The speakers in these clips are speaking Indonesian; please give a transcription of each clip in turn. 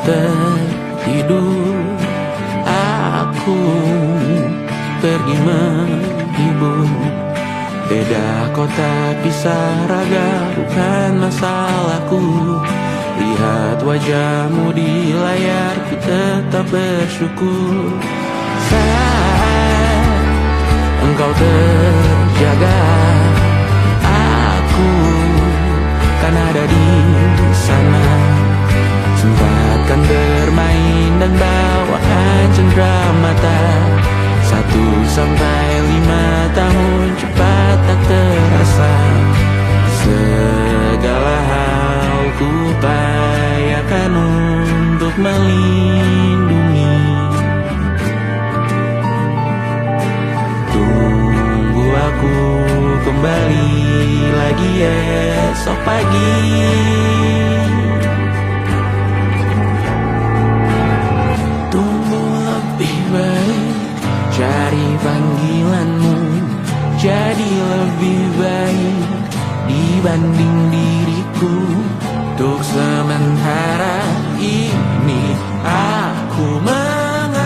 tertidur, aku pergi menghibur. Beda kota pisah raga bukan masalahku. Lihat wajahmu di layar, ku tetap bersyukur. Saat engkau terjaga, aku kan ada di sana. Sempatkan bermain dan bawaan cendera mata. 1 sampai 5 tahun cepat tak terasa. Segala hal ku upayakan untuk melindungi. Tunggu aku kembali lagi esok pagi. Cari panggilanmu jadi lebih baik dibanding diriku. Untuk sementara ini aku mengembara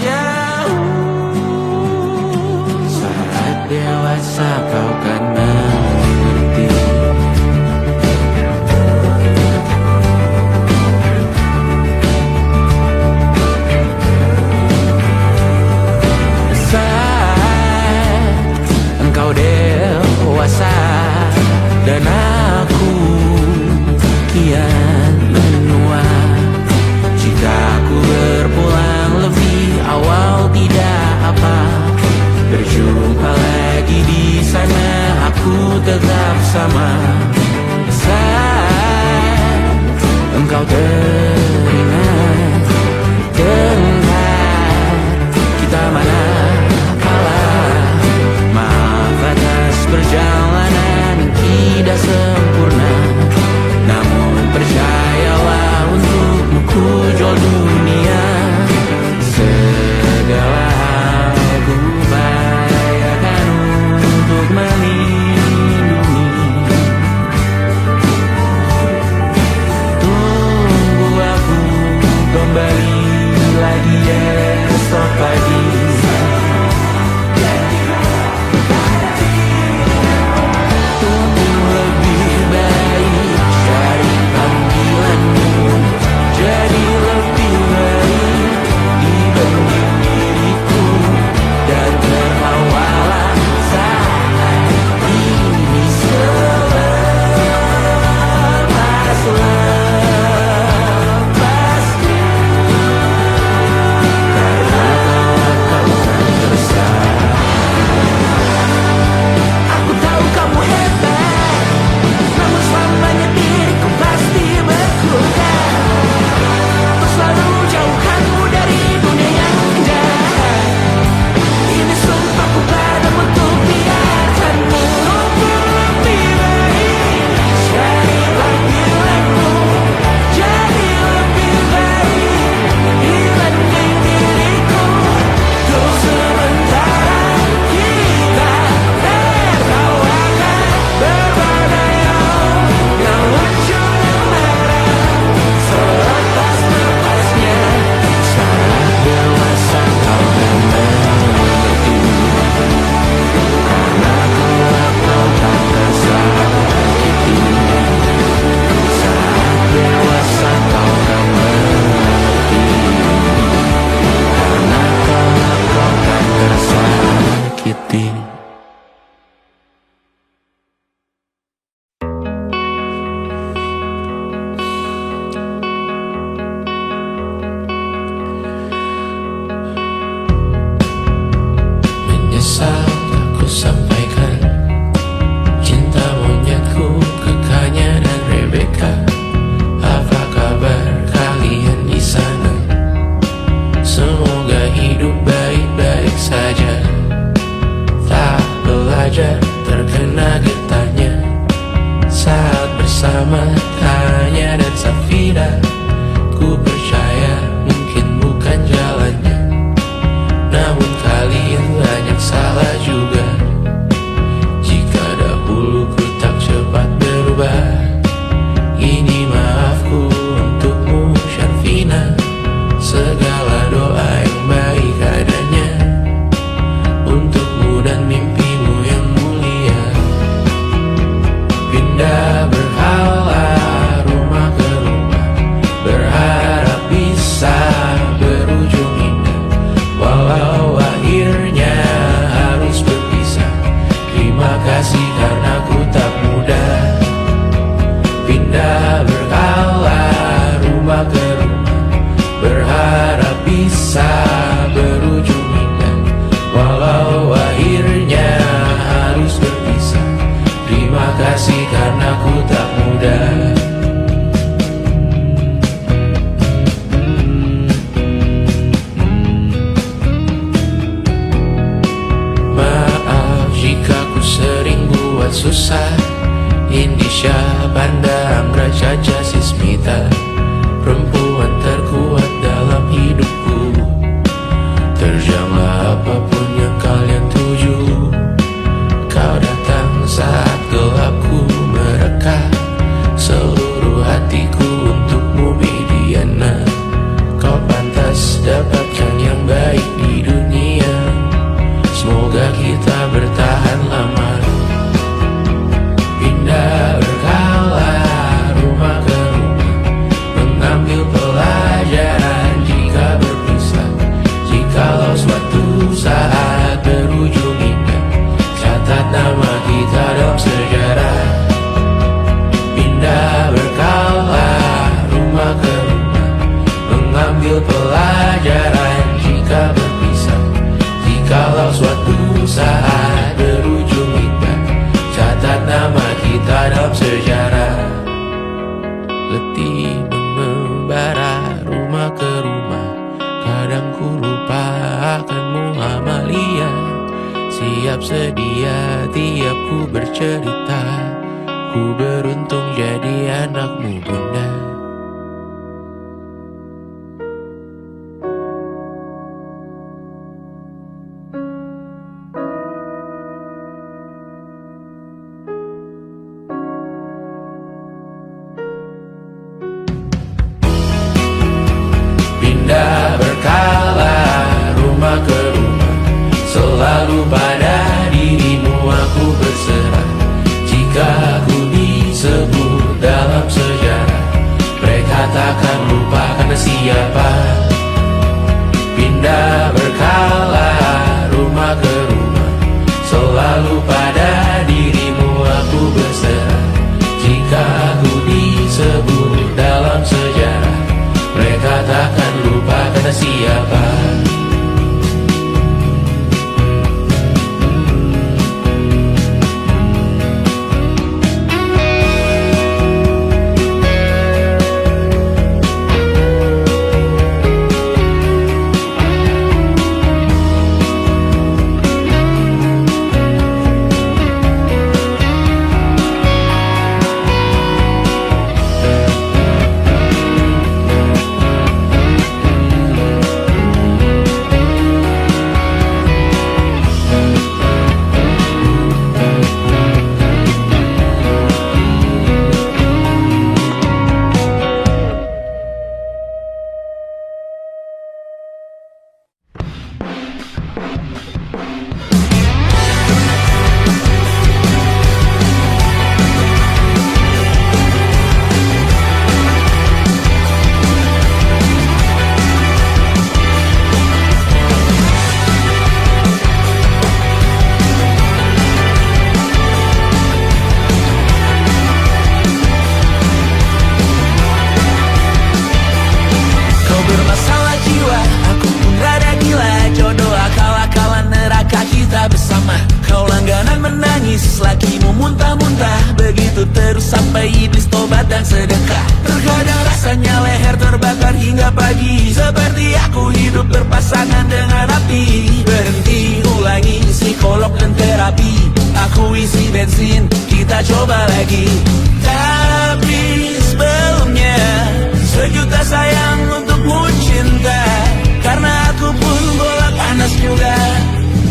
jauh. Saat dewasa kau kan mengerti. Engkau dewasa, segala doa yang baik adanya untukmu dan mimpimu yang mulia. Pindah berhala rumah ke rumah, berharap bisa berujung indah, walau akhirnya harus berpisah. Terima kasih karena ku tak mudah. Pindah berhala rumah ke rumah, berharap bisa berujung indah, walau akhirnya harus berpisah. Terima kasih karena ku tak mudah. Maaf jika ku sering buat susah. Indisha, Banda, Anggra, Caca, Sismita, perempuan terkuat dalam hidupku. Terjanglah apapun yang kalian tuju. Kau datang saat gelapku mereka, seluruh hatiku untukmu Bidiana. Kau pantas dapatkan yang baik di dunia. Semoga kita bertahan lama. Pindah berkala rumah ke rumah, mengambil pelajaran jika berpisah. Jikalau suatu saat berujung indah, catat nama kita dalam sejarah. Pindah berkala rumah ke rumah, mengambil pelajaran jika berpisah. Jikalau suatu saat berujung indah, catat nama kita dalam sejarah. Letih mengembara rumah ke rumah, kadang ku lupa akanmu Amalia. Siap sedia tiap ku bercerita, ku beruntung jadi anakmu bunda. Pindah berkala rumah ke rumah, selalu pada dirimu aku berserah. Jika aku disebut dalam sejarah, mereka takkan lupa karena siapa. Pindah berkala rumah ke rumah, selalu pada dirimu aku berserah. Jika aku disebut dalam sejarah, mereka takkan lupa kata siapa. Pagi seperti aku hidup berpasangan dengan api. Berhenti ulangi psikolog dan terapi. Aku isi bensin, kita coba lagi. Tapi sebelumnya sejuta sayang untukmu cinta. Karena aku pun bola panas juga,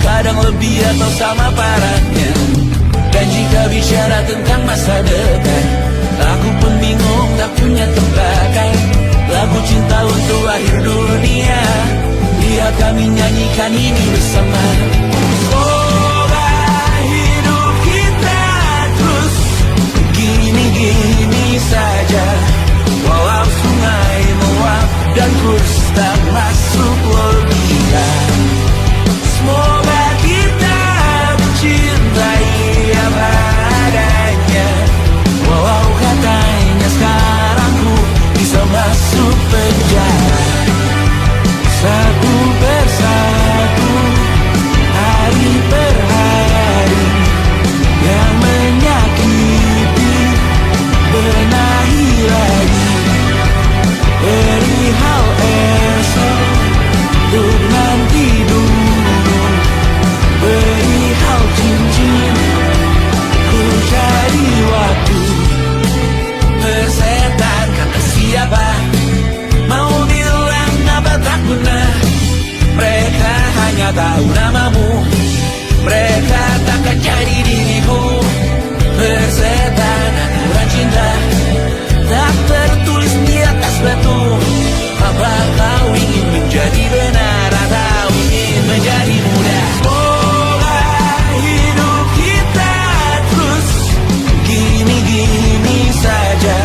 kadang lebih atau sama parahnya. Dan jika bicara tentang masa depan, aku pun bingung tak punya tebakan. Lagu cinta untuk akhir dunia. nyanyikan ini bersama. Semoga hidup kita terus gini-gini saja, walau sungai meluap dan terus tak masuk logika. Semoga kita mencintai apa adanya, walau katanya sekarang ku bisa masuk penjara. Satu persatu, hari per hari, yang menyakiti benahi lagi. Perihal esok, untuk nanti dulu. Perihal cincin, ku cari waktu. Persetan kata siapa, mau bilang apa tak guna. Mereka hanya tahu namamu, mereka takkan jadi diriku. Persetan aturan cinta tak tertulis di atas batu. Apa kau ingin menjadi benar atau ingin menjadi muda? Semoga hidup kita terus gini-gini saja,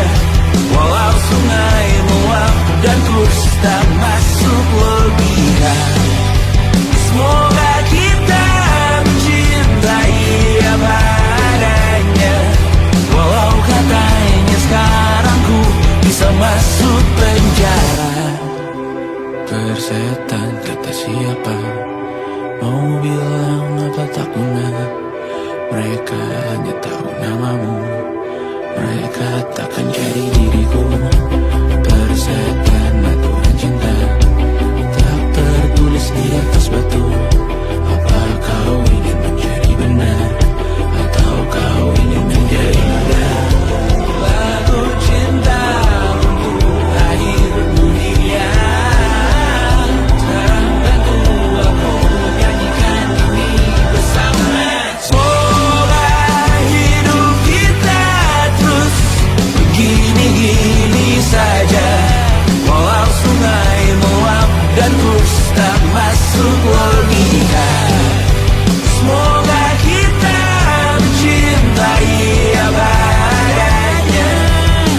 walau sungai meluap dan terus tak masuk logika. Semoga kita mencintai apa adanya, walau katanya sekarang ku bisa masuk penjara. Persetan kata siapa, mau bilang apa tak guna. Mereka hanya tahu namamu, mereka takkan jadi diriku. Persetan aturan cinta tak tertulis di atas batu. Apa kau ingin menjadi benar atau kau ingin menjadi muda? Lagu cinta untuk akhir dunia, sekarang bantu aku nyanyikan ini bersama. Semoga hidup kita terus begini-gini saja, walau sungai meluap dan terus tak masuk logika. Semoga kita mencintai apa adanya,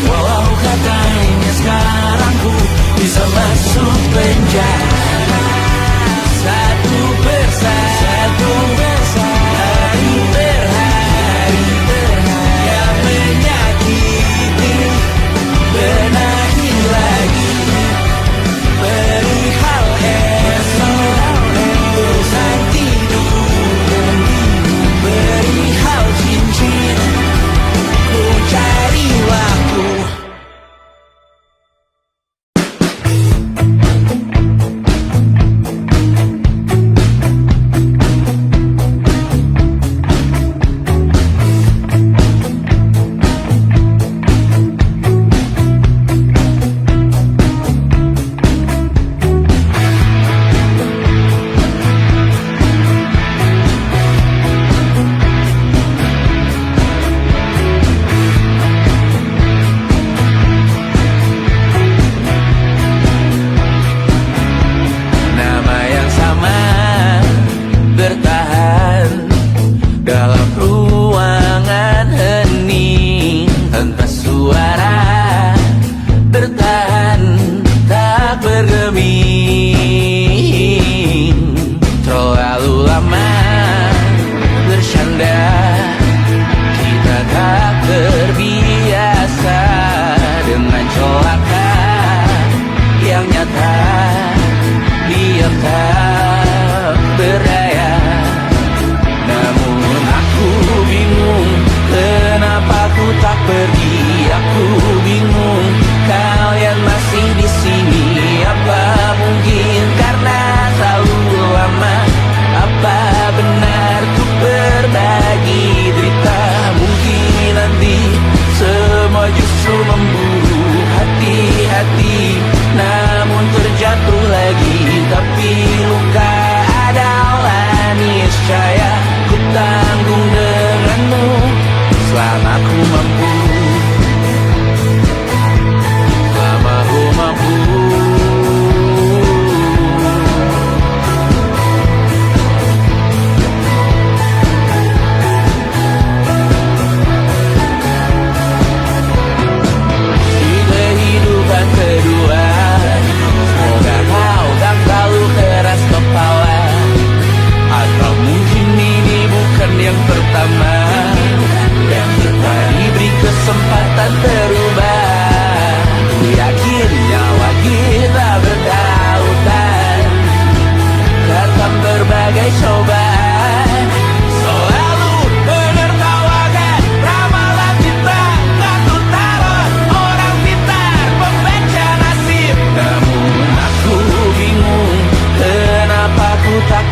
walau katanya sekarang ku bisa masuk penjara. Satu persatu, hari per hari, yang menyakiti benahi lagi. Perihal esok, untuk nanti dulu. Perihal cincin, ku cari waktu.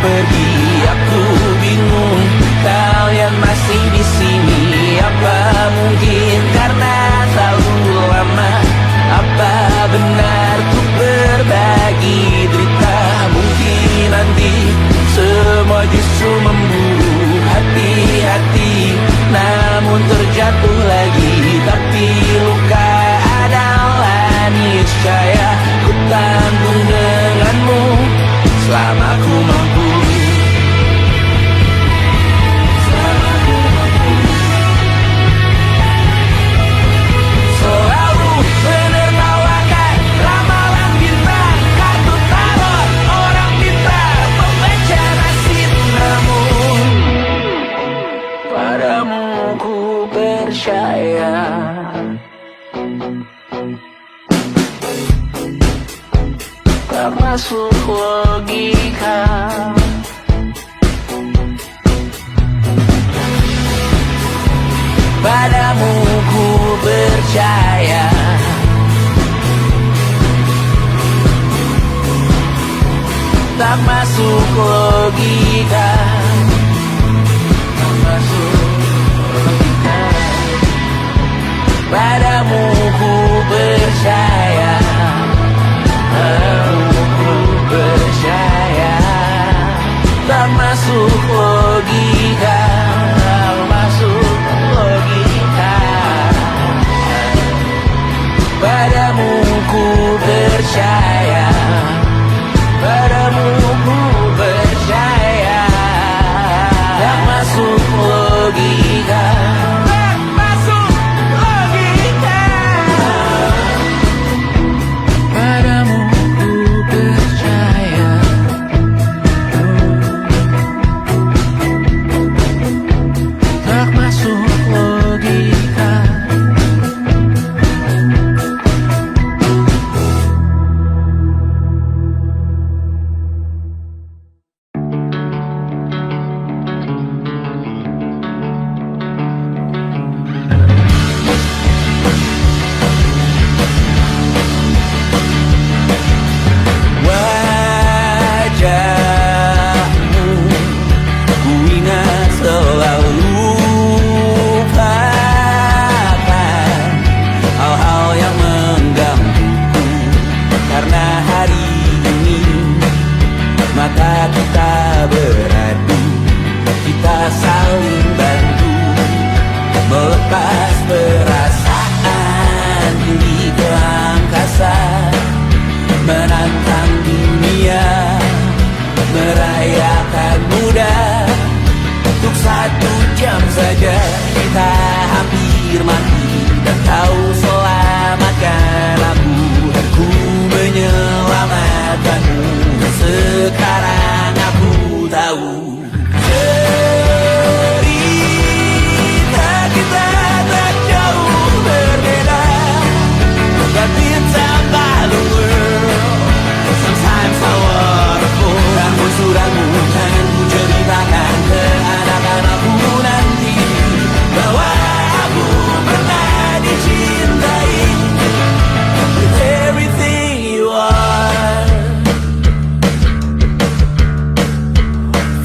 pergi, aku bingung. Kalian masih di sini, apa mungkin karena terlalu lama? Apa benar ku berbagi derita? Mungkin nanti semua justru memburu hati-hati, namun terjatuh lagi. Tapi luka adalah niscaya, ku tanggung denganmu selama ku mampu. Selalu menertawakan ramalan bintang, kartu tarot orang pintar membaca nasib. Namun padamu ku percaya. Tak masuk logika. Padamu ku percaya. Tak masuk logika. Tak masuk logika. Padamu ku percaya. Padamu ku percaya. Tak masuk logika. Tak masuk logika. Padamu ku percaya. Padamu ku percaya. Tak masuk logika. Tak masuk logika. Padamu ku percaya. Tak masuk logika. Wajahmu ku ingat selalu, lupakan hal-hal yang menggangguku. Karena hari ini mata kita beradu, kita saling bantu melepas perasaan tinggi ke angkasa, menantang dunia, merayakan muda. Untuk 1 jam saja kita hampir mati, dan kau selamatkan aku, dan ku menyelamatkanmu. Sekarang aku tahu cerita kita tak jauh berbeda, but it's about the world. Sometimes I waterfall. Ramu-ramu jangan ku ceritakan ke anak-anakku nanti bahwa aku pernah dicintai with everything you are.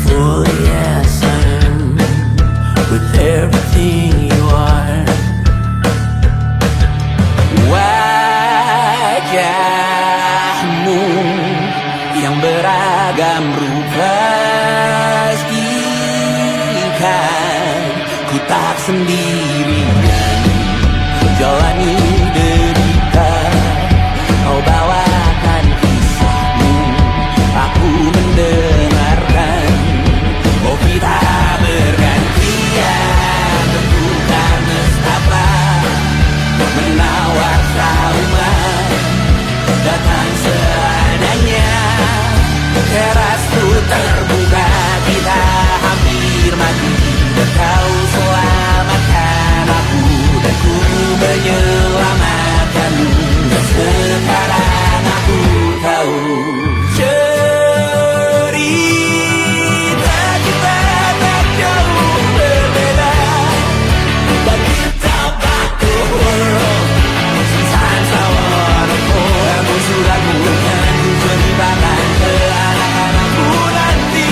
For yes I am, with everything you are. Wajahmu yang beragam rupa ikan, ku tak sendirian jalani derita. Kau bawakan kisahmu, aku mendengarkan. Oh kita bergantian bertukar nestapa, menawar trauma datang seadanya. Teras tu terbuka, kita hampir mati, dan kau selamatkan aku, dan ku menyelamatkanmu. Dan sekarang aku tahu cerita kita tak jauh berbeda, but it's about the world. Sometimes I wanna fall. Ramu-ramu yang ku ceritakan ke anak-anakku nanti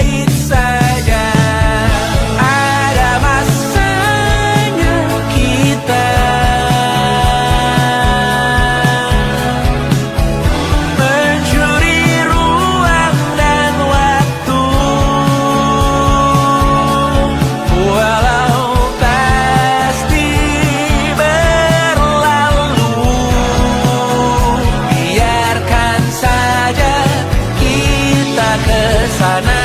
baik-baik saja. Ada masanya kita mencuri ruang dan waktu, walau pasti berlalu. Biarkan saja kita ke sana.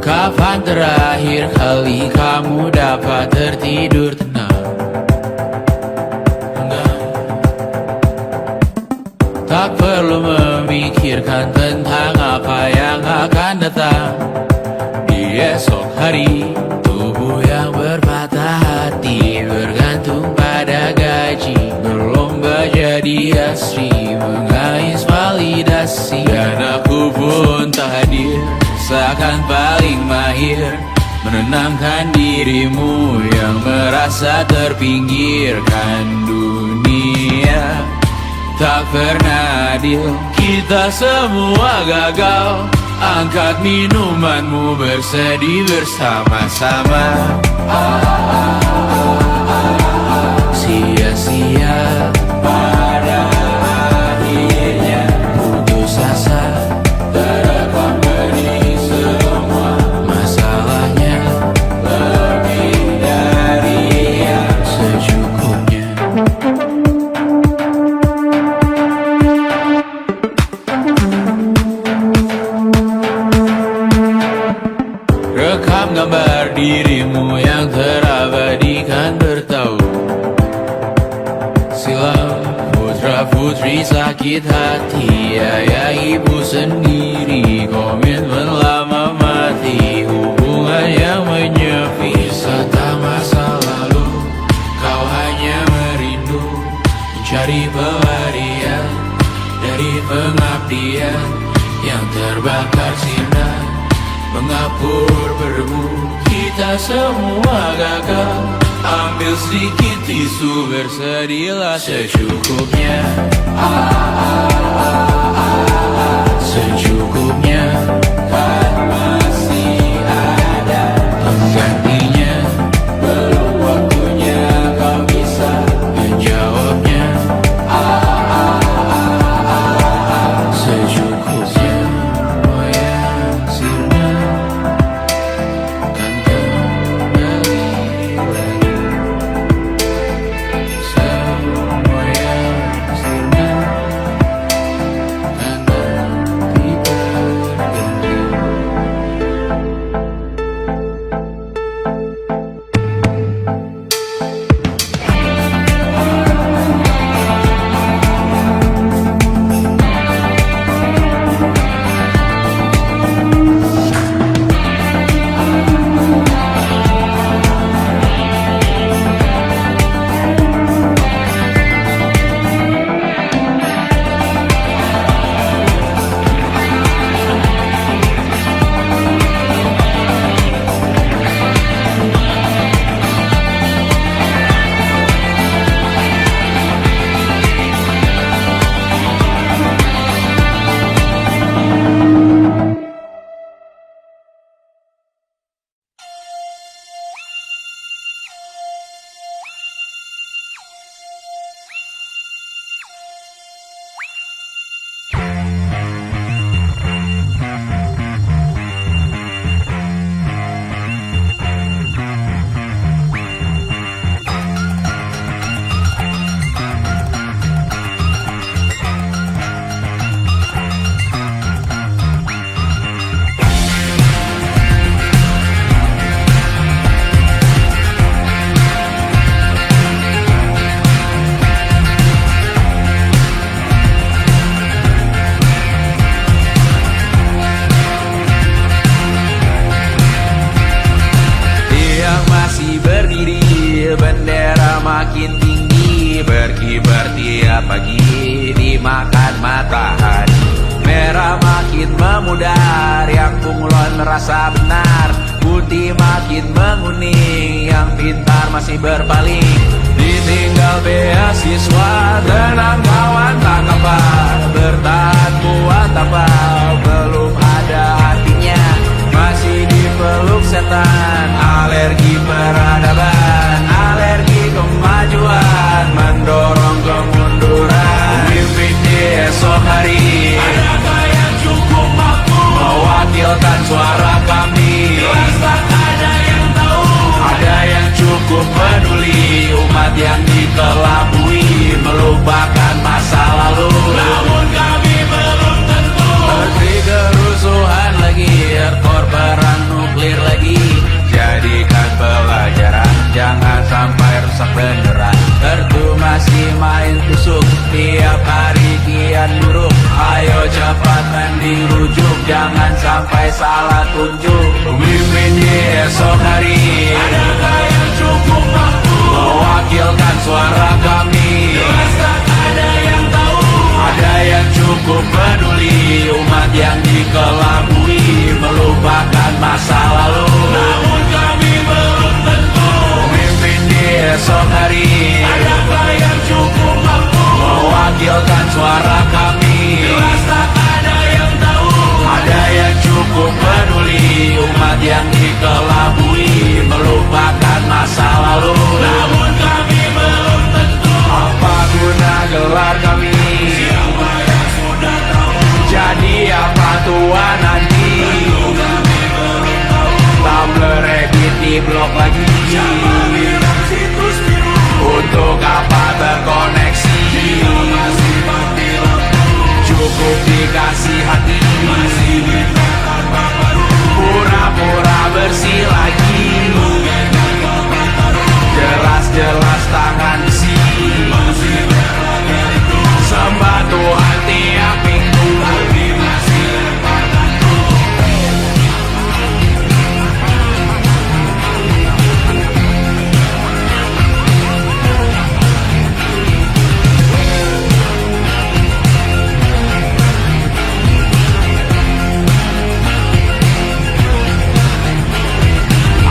Kapan terakhir kali kamu dapat tertidur tenang? Enggak. Tak perlu memikirkan tentang apa yang akan datang di esok hari. Tubuh yang berpatah hati bergantung pada gaji, berlomba jadi asri, mengais validasi. Dan aku pun tak hadir, seakan paling mahir menenangkan dirimu yang merasa terpinggirkan dunia. Tak pernah adil, kita semua gagal. Angkat minumanmu, bersedih bersama-sama. Sia-sia pada akhirnya putus asa, terekam benih semua masalahnya, lebih dari yang secukupnya. Rekam gambar dirimu yang terabadikan bertahun silam. Putra putri sakit hati, ayah ibu sendiri, komitmen lama mati, hubungan yang menyepi. Serta masa lalu, kau hanya merindu mencari pelarian dari pengabdian yang terbakar sinar, mengapur berdebu. Kita semua gagal. Ambil sedikit tisu, bersedihlah secukupnya. Secukupnya, kan masih ada penggantinya. Belum waktunya kau bisa menjawabnya. Secukupnya, oh ya, sirna. Bendera makin tinggi, berkibar tiap pagi, dimakan matahari. Merah makin memudar, yang bunglon merasa benar. Putih makin menguning, yang pintar masih berpaling. Ditinggal beasiswa, tenang kawan tak kabar. Bertahan buat apa, belum ada artinya. Masih dipeluk setan, alergi peradaban, alergi kemajuan, mendorong kemunduran. Mimpi di esok hari, adakah yang cukup mampu mewakilkan suara kami? Jelas tak ada yang tahu, ada yang cukup peduli umat yang dirujuk, jangan sampai salah tunjuk. Pemimpin di esok hari, adakah yang cukup mampu mewakilkan suara kami? Jelas tak ada yang tahu. Ada yang cukup peduli, umat yang dikelabui, melupakan masa lalu. Namun kami belum tentu pemimpin di esok hari, adakah yang cukup mampu mewakilkan suara kami? Jelas tak ada yang tahu. Ada yang cukup peduli, umat yang dikelabui, melupakan masa lalu. Namun kami belum tentu. Apa guna gelar kami? Siapa yang sudah tahu? Jadi apa tua nanti? Tentu kami belum tahu. Tumblr edit di blog lagi. Siapa bilang situs biru? Untuk apa terkoneksi? Jika masih mati lampu, cukup dikasih hati. Masih minta tambah baru, pura-pura bersih lagi. Jelas-jelas tangan besi, masih berlagak itu. Sembah Tuhan tiap minggu, tapi masih lempar tantu.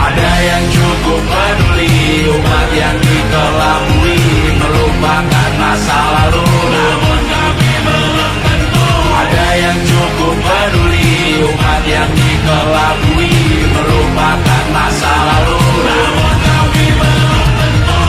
Ada yang cukup peduli, umat yang dikelabui, melupakan masa lalu. Namun kami belum tentu. Ada yang cukup peduli, umat yang dikelabui, melupakan masa lalu. Namun kami belum tentu.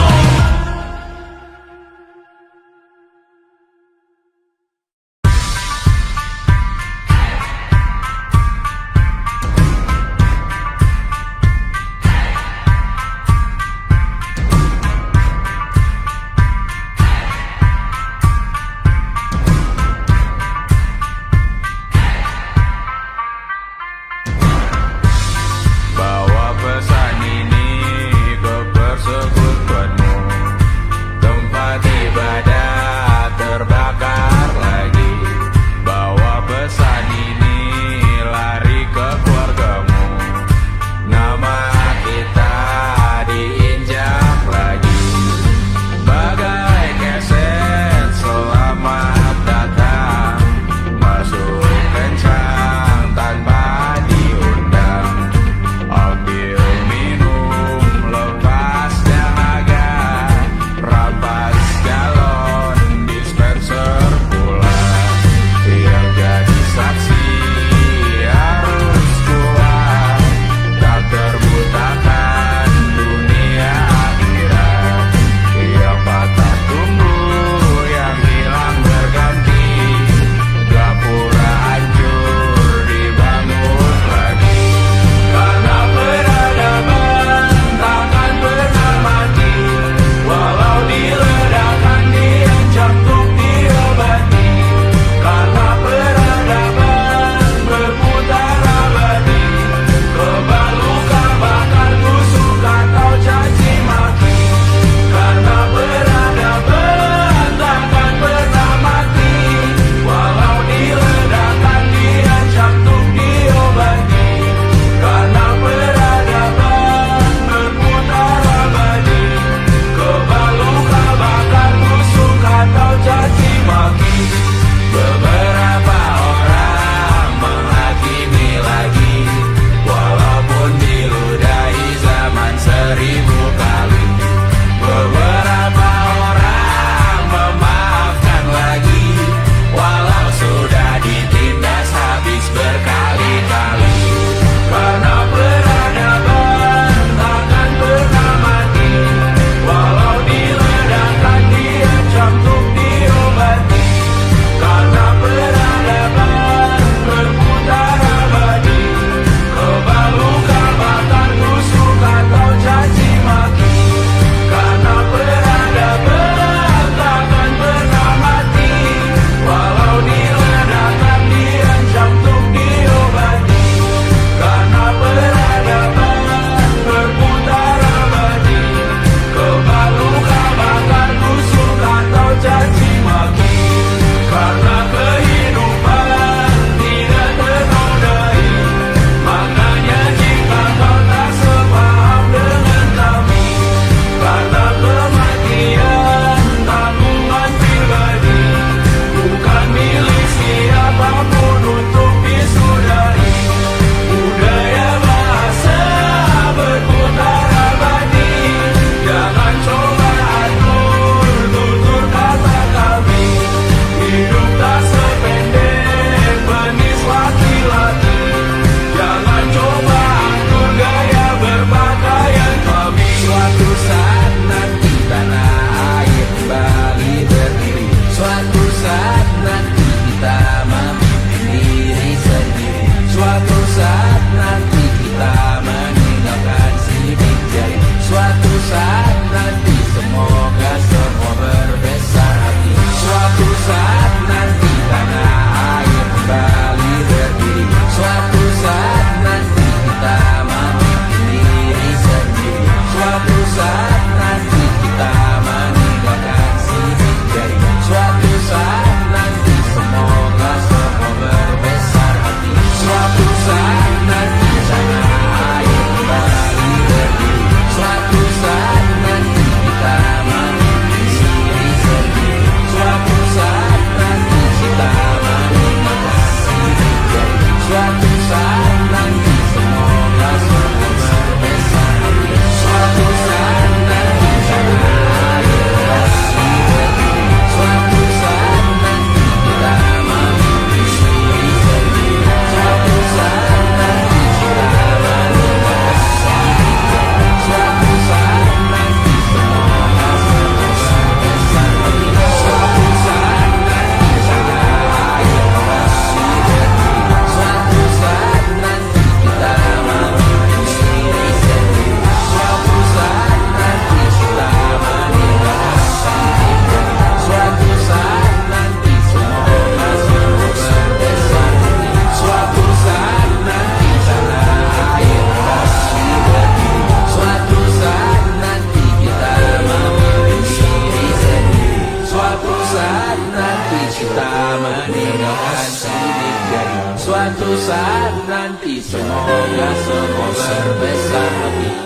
saat nanti semoga semua berbesar hati.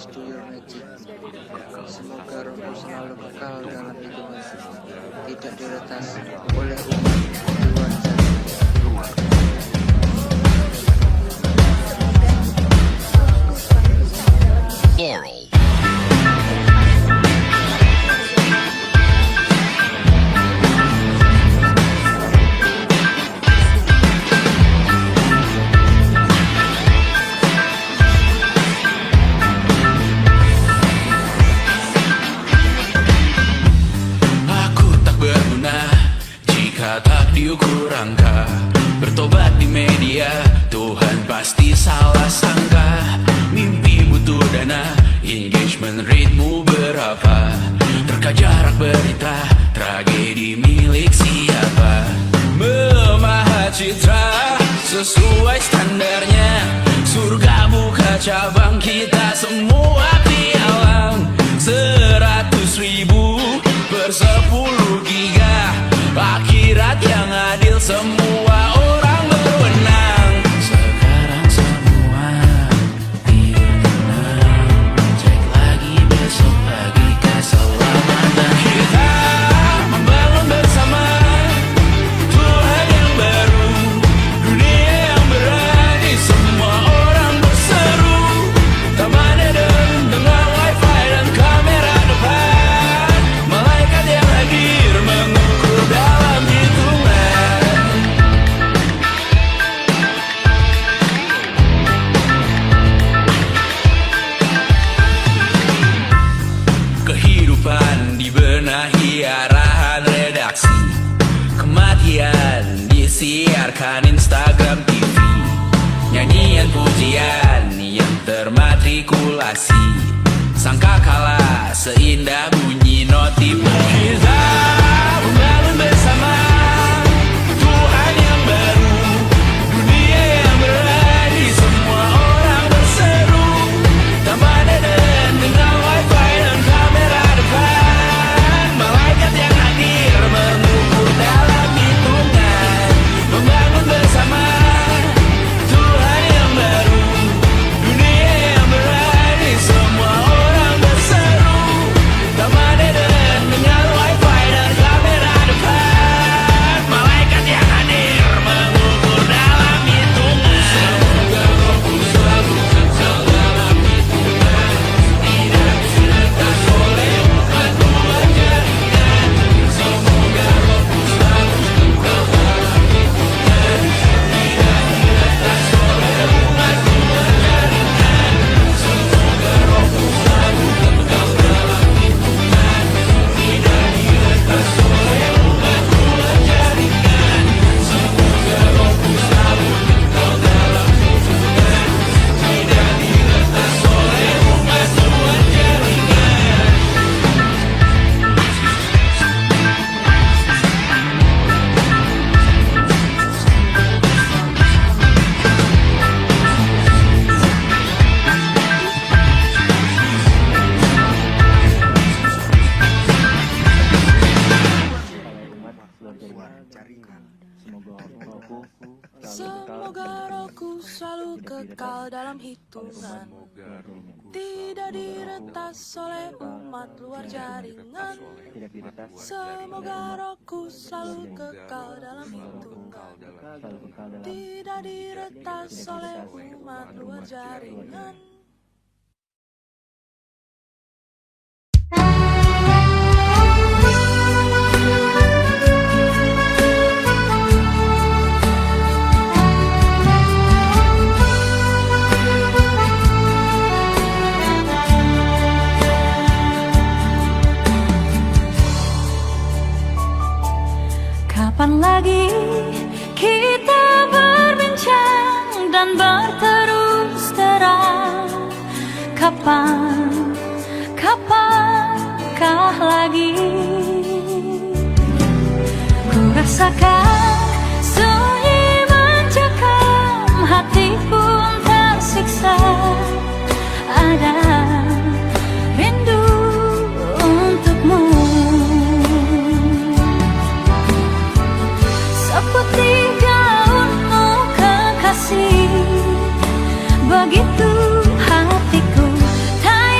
access to your magic. Semoga rohmu selalu kekal dalam hitungan, tidak diretas oleh umat di luar sana. Laurel. Tak diukur angka, bertobat di media, Tuhan pasti salah sangka. Mimpi butuh dana, engagement rate-mu berapa? Terka jarak berita, tragedi milik siapa? Memahat citra sesuai standarnya, surga buka cabang, kita semua pialang. 100.000 per 10 giga, akhirat yang adil, semua orang berwenang. Sekarang semua tidur tenang, cek lagi besok pagi keselamatan. Kita membangun bersama Tuhan yang baru, dunia yang berani, semua orang berseru. Taman Eden dengan wifi dan kamera depan, malaikat yang hadir mengukur dalam hitungan. Kehidupan dibenahi arahan redaksi, kematian disiarkan Instagram TV, nyanyian pujian yang termatrikulasi, sangka kalah seindah bunyi notif. Kita membangun bersama Tuhan yang baru, dunia yang berani, semua orang berseru. Taman Eden dengan wifi dan kamera depan, malaikat yang hadir mengukur dalam hitungan. Membangun bersama Tuhan yang baru, dunia yang berani, semua orang berseru. Taman Eden dengan wifi dan kamera depan, malaikat yang hadir mengukur dalam hitungan. Semoga rohku selalu kekal dalam hitungan, tidak diretas oleh umat luar jaringan. Semoga rohku selalu kekal dalam hitungan, tidak diretas oleh umat luar jaringan. Semoga rohku selalu kekal dalam hitungan, tidak diretas oleh umat luar jaringan. Semoga rohku selalu kekal dalam hitungan, tidak diretas oleh umat luar jaringan. Semoga rohku selalu kekal dalam hitungan, tidak diretas oleh umat luar jaringan. Semoga rohku selalu kekal dalam hitungan, tidak diretas oleh umat luar jaringan. Kapan lagi kita berbincang dan berterus terang? Kapankah lagi ku rasakan sunyi mencekam, hati pun tersiksa. Ada rindu untukmu, seperti gaunmu kekasih, begitu hatiku tak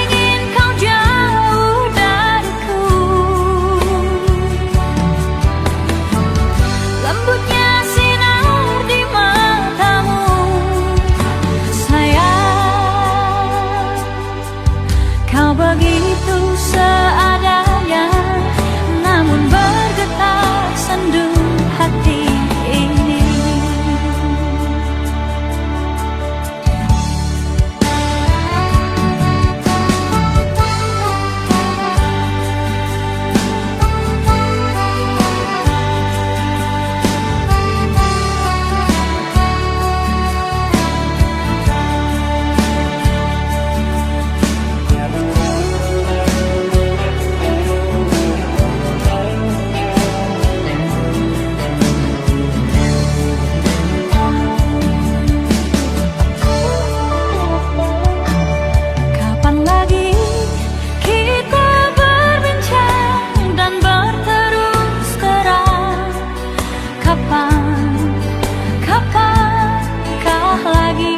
Kau begitu seadanya, namun bergetar sendu hati ini. Kapan lagi kita berbincang dan berterus terang? Kapankah lagi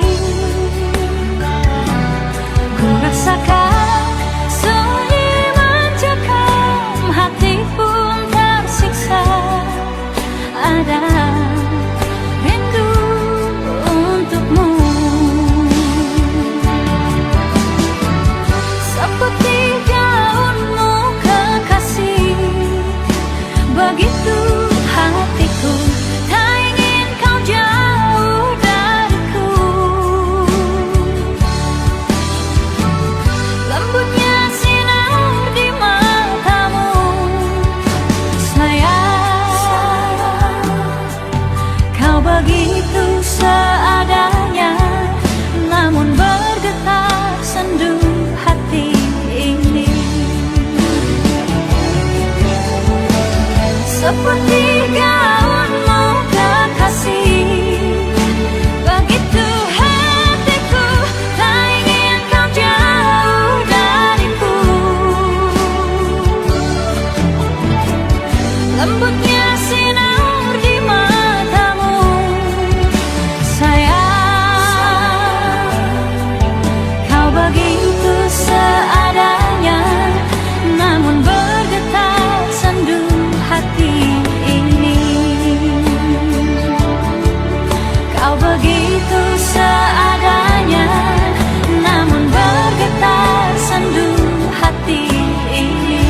ku rasakan sunyi mencekam, hati pun tersiksa. Ada rindu untukmu, seperti gaunmu kekasih. Begitu hatiku tak ingin kau jauh dariku. Lembutnya sinar di matamu, sayang. Kau begitu seadanya, namun bergetar sendu hati ini. Seperti gaunmu kekasih, begitu hatiku tak ingin kau jauh dariku. Lembutnya sinar di matamu, sayang. Kau begitu seadanya, namun bergetar sendu hati ini. Kau begitu seadanya, namun bergetar sendu hati ini.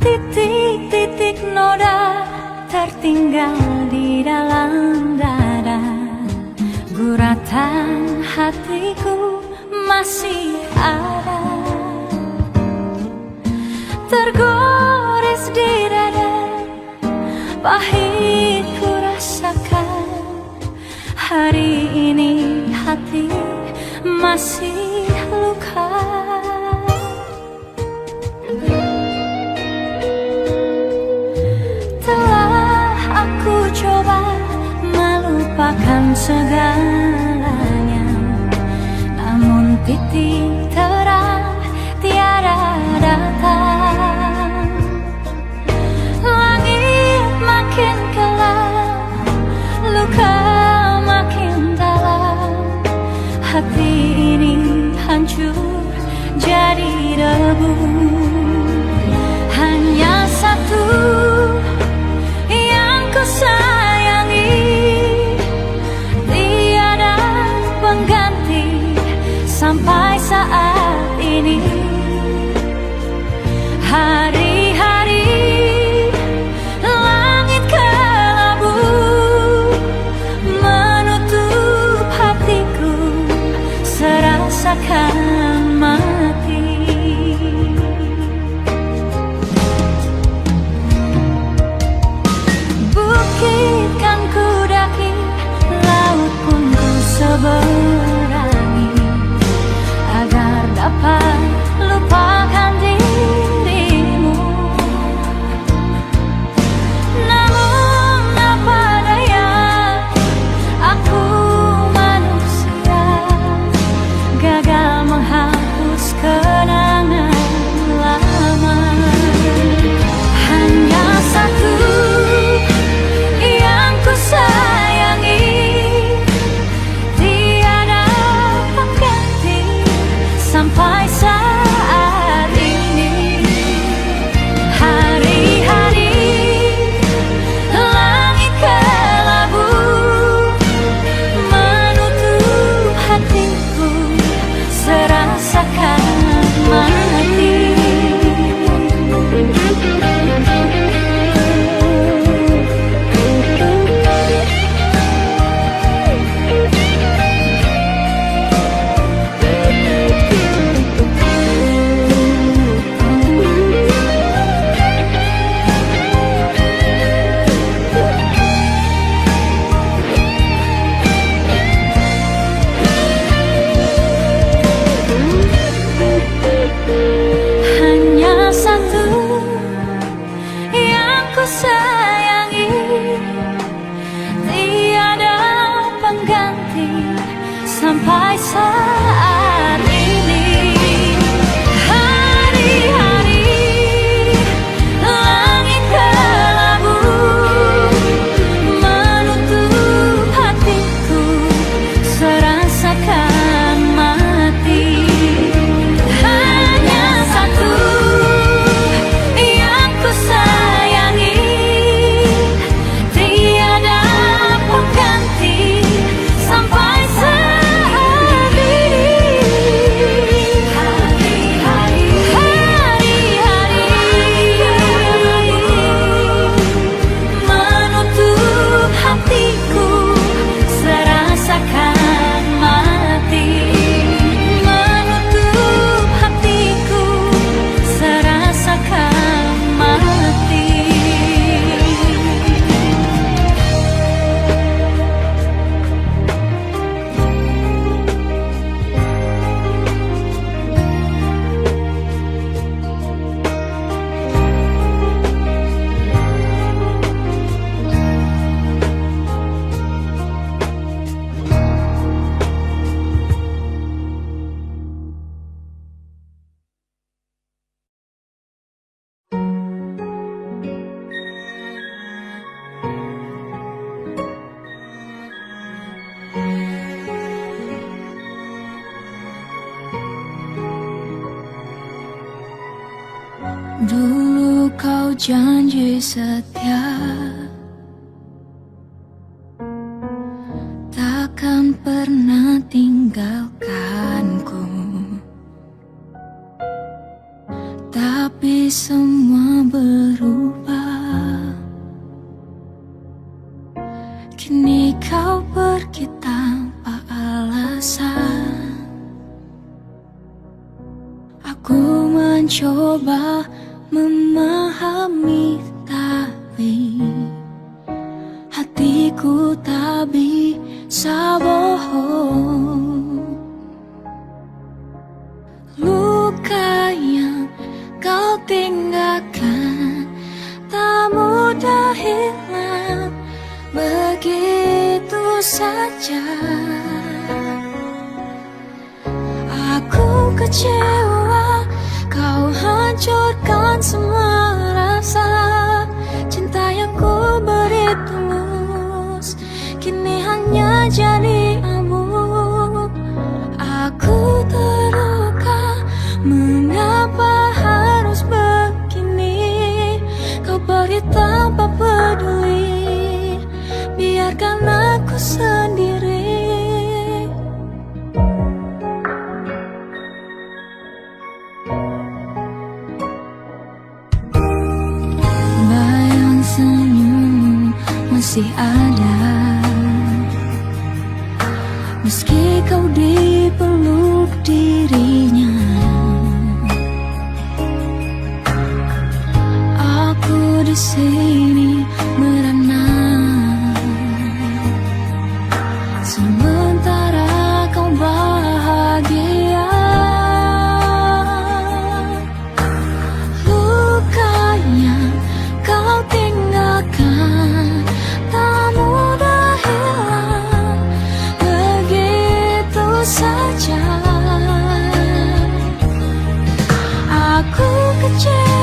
Titik-titik noda tertinggal di dalam dada. Guratan hatiku masih ada, tergores di dada. Pahit ku rasakan, hari ini hati masih luka. Telah aku coba melupakan segalanya, namun titik terang tiada datang. Langit makin gelap, luka makin dalam. Hati ini hancur jadi debu. Hanya satu yang ku sayangi, tiada pengganti sampai saat ini. Hari-hari langit kelabu menutup hatiku, serasakan mati. Bukit kan ku daki, laut pun ku seberangi. Dulu kau janji setia, takkan pernah tinggalkanku. Tapi semua berubah. Kini kau pergi tanpa alasan. Aku mencoba memahami, tapi hatiku tak bisa bohong. Luka yang kau tinggalkan tak mudah hilang begitu saja. Aku kecewa, kau hancurkan semua rasa. Cinta yang ku beri tulus kini hanya jadi abu. Aku terluka, mengapa harus begini? Kau pergi tanpa peduli, biarkan aku sendiri. Bayang senyummu masih ada, meski kau dipeluk dirinya. Aku di sini merana, sementara kau bahagia. Luka yang kau tinggalkan tak mudah hilang begitu saja. Aku kecewa,